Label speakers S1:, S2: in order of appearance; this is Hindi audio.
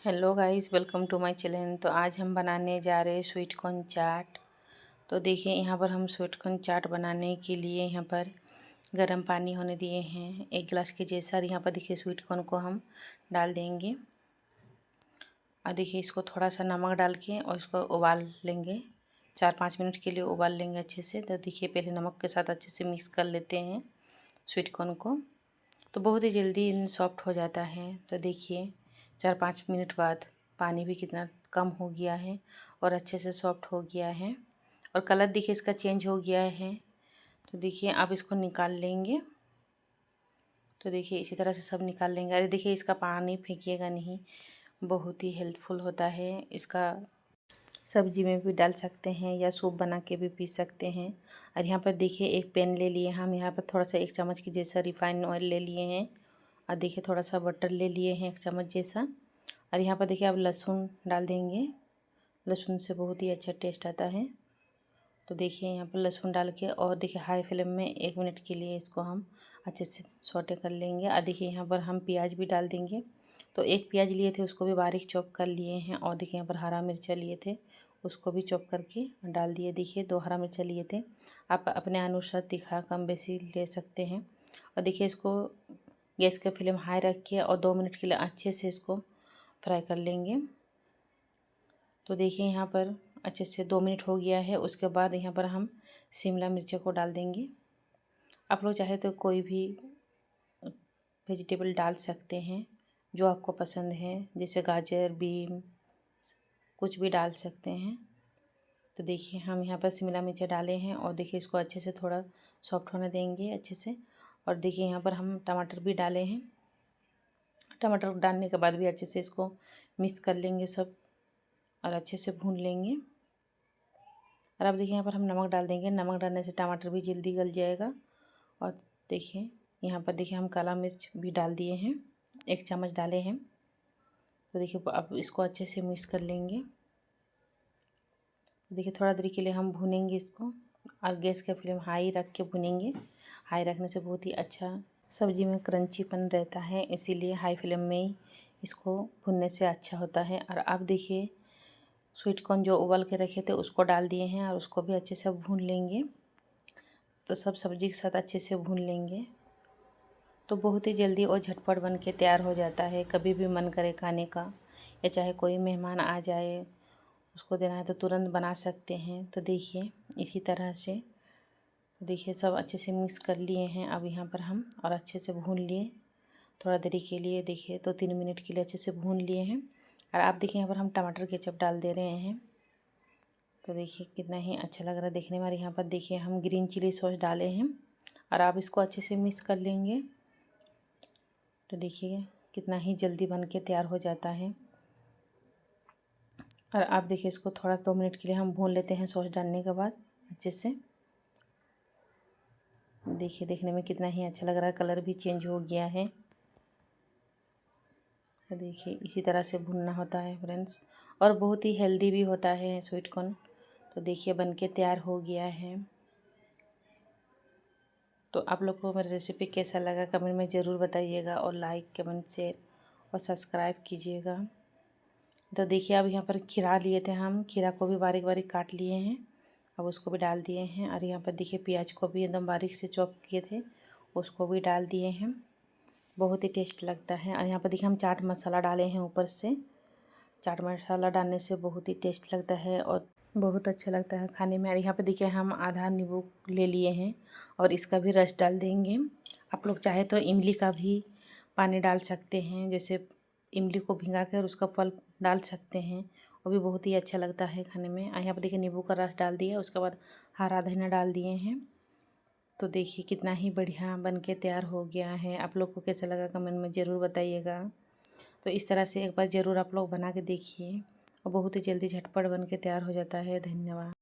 S1: Hello guys, welcome to my channel. तो आज हम बनाने जा रहे हैं स्वीट कॉर्न चाट। तो देखिए यहाँ पर हम स्वीट कॉर्न चाट बनाने के लिए यहाँ पर गर्म पानी होने दिए हैं 1 गिलास के जैसा। और यहाँ पर देखिए स्वीट कॉर्न को हम डाल देंगे और देखिए इसको थोड़ा सा नमक डाल के और इसको उबाल लेंगे 4-5 मिनट के लिए उबाल लेंगे अच्छे से। तो देखिए पहले नमक के साथ अच्छे से मिक्स कर लेते हैं स्वीट कॉर्न को, तो बहुत ही जल्दी सॉफ्ट हो जाता है। तो देखिए 4-5 मिनट बाद पानी भी कितना कम हो गया है और अच्छे से सॉफ्ट हो गया है और कलर देखिए इसका चेंज हो गया है। तो देखिए अब इसको निकाल लेंगे। तो देखिए इसी तरह से सब निकाल लेंगे। अरे देखिए इसका पानी फेंकिएगा नहीं, बहुत ही हेल्पफुल होता है। इसका सब्जी में भी डाल सकते हैं या सूप बना के भी पी सकते हैं। और यहाँ पर देखिए एक पैन ले लिए हम, यहाँ पर थोड़ा सा 1 चम्मच की जैसा रिफाइंड ऑयल ले लिए हैं और देखिए थोड़ा सा बटर ले लिए हैं 1 चम्मच जैसा। और यहाँ पर देखिए अब लहसुन डाल देंगे, लहसुन से बहुत ही अच्छा टेस्ट आता है। तो देखिए यहाँ पर लहसुन डाल के और देखिए हाई फ्लेम में 1 मिनट के लिए इसको हम अच्छे से सौटे कर लेंगे। और देखिए यहाँ पर हम प्याज भी डाल देंगे। तो 1 प्याज लिए थे उसको भी बारीक चॉप कर लिए हैं और देखिए यहाँ पर हरा मिर्चा लिए थे उसको भी चॉप करके डाल दिए। देखिए 2 हरा मिर्चा लिए थे, आप अपने अनुसार तीखा कम बेसी ले सकते हैं। और देखिए इसको गैस का फ्लेम हाई रख के और 2 मिनट के लिए अच्छे से इसको फ्राई कर लेंगे। तो देखिए यहाँ पर अच्छे से 2 मिनट हो गया है। उसके बाद यहाँ पर हम शिमला मिर्च को डाल देंगे। आप लोग चाहे तो कोई भी वेजिटेबल डाल सकते हैं जो आपको पसंद है, जैसे गाजर, बीन, कुछ भी डाल सकते हैं। तो देखिए हम यहाँ पर शिमला मिर्च डाले हैं और देखिए इसको अच्छे से थोड़ा सॉफ्ट होने देंगे अच्छे से। और देखिए यहाँ पर हम टमाटर भी डाले हैं। टमाटर डालने के बाद भी अच्छे से इसको मिक्स कर लेंगे सब और अच्छे से भून लेंगे। और अब देखिए यहाँ पर हम नमक डाल देंगे। नमक डालने से टमाटर भी जल्दी गल जाएगा। और देखिए यहाँ पर देखिए हम काला मिर्च भी डाल दिए हैं, 1 चम्मच डाले हैं। तो देखिए अब इसको अच्छे से मिक्स कर लेंगे। देखिए थोड़ा देर के लिए हम भूनेंगे इसको और गैस का फ्लेम हाई रख के भुनेंगे। हाई रखने से बहुत ही अच्छा सब्जी में क्रंचीपन रहता है, इसीलिए हाई फ्लेम में ही इसको भुनने से अच्छा होता है। और अब देखिए स्वीट कॉर्न जो उबाल के रखे थे उसको डाल दिए हैं और उसको भी अच्छे से भून लेंगे। तो सब सब्जी के साथ अच्छे से भून लेंगे। तो बहुत ही जल्दी और झटपट बन के तैयार हो जाता है। कभी भी मन करे खाने का या चाहे कोई मेहमान आ जाए उसको देना है तो तुरंत बना सकते हैं। तो देखिए इसी तरह से देखिए सब अच्छे से मिक्स कर लिए हैं अब यहाँ पर हम और अच्छे से भून लिए थोड़ा देरी के लिए। देखिए 2-3 मिनट के लिए अच्छे से भून लिए हैं। और आप देखिए यहाँ पर हम टमाटर केचप डाल दे रहे हैं। तो देखिए कितना ही अच्छा लग रहा है देखने में। और यहाँ पर देखिए हम ग्रीन चिली सॉस डाले हैं और आप इसको अच्छे से मिक्स कर लेंगे। तो देखिए कितना ही जल्दी बन के तैयार हो जाता है। और आप देखिए इसको थोड़ा 2 मिनट के लिए हम भून लेते हैं सॉस डालने के बाद अच्छे से। देखिए देखने में कितना ही अच्छा लग रहा है, कलर भी चेंज हो गया है। तो देखिए इसी तरह से भुनना होता है फ्रेंड्स, और बहुत ही हेल्दी भी होता है स्वीट कॉर्न। तो देखिए बन के तैयार हो गया है। तो आप लोग को मेरी रेसिपी कैसा लगा कमेंट में ज़रूर बताइएगा और लाइक, कमेंट, शेयर और सब्सक्राइब कीजिएगा। तो देखिए अब यहाँ पर खीरा लिए थे हम, खीरा को भी बारीक बारीक काट लिए हैं, अब उसको भी डाल दिए हैं। और यहाँ पर देखिए प्याज को भी एकदम बारीक से चॉप किए थे उसको भी डाल दिए हैं। बहुत ही टेस्ट लगता है। और यहाँ पर देखिए हम चाट मसाला डाले हैं ऊपर से। चाट मसाला डालने से बहुत ही टेस्ट लगता है और बहुत अच्छा लगता है खाने में। और यहाँ पे देखिए हम आधा नींबू ले लिए हैं और इसका भी रस डाल देंगे। आप लोग चाहे तो इमली का भी पानी डाल सकते हैं, जैसे इमली को भिंगा कर उसका फल डाल सकते हैं, वो भी बहुत ही अच्छा लगता है खाने में। और यहाँ पर देखिए नींबू का रस डाल दिया, उसके बाद हरा धनिया डाल दिए हैं। तो देखिए कितना ही बढ़िया बन के तैयार हो गया है। आप लोग को कैसा लगा कमेंट में ज़रूर बताइएगा। तो इस तरह से एक बार ज़रूर आप लोग बना के देखिए और बहुत ही जल्दी झटपट बन के तैयार हो जाता है। धन्यवाद।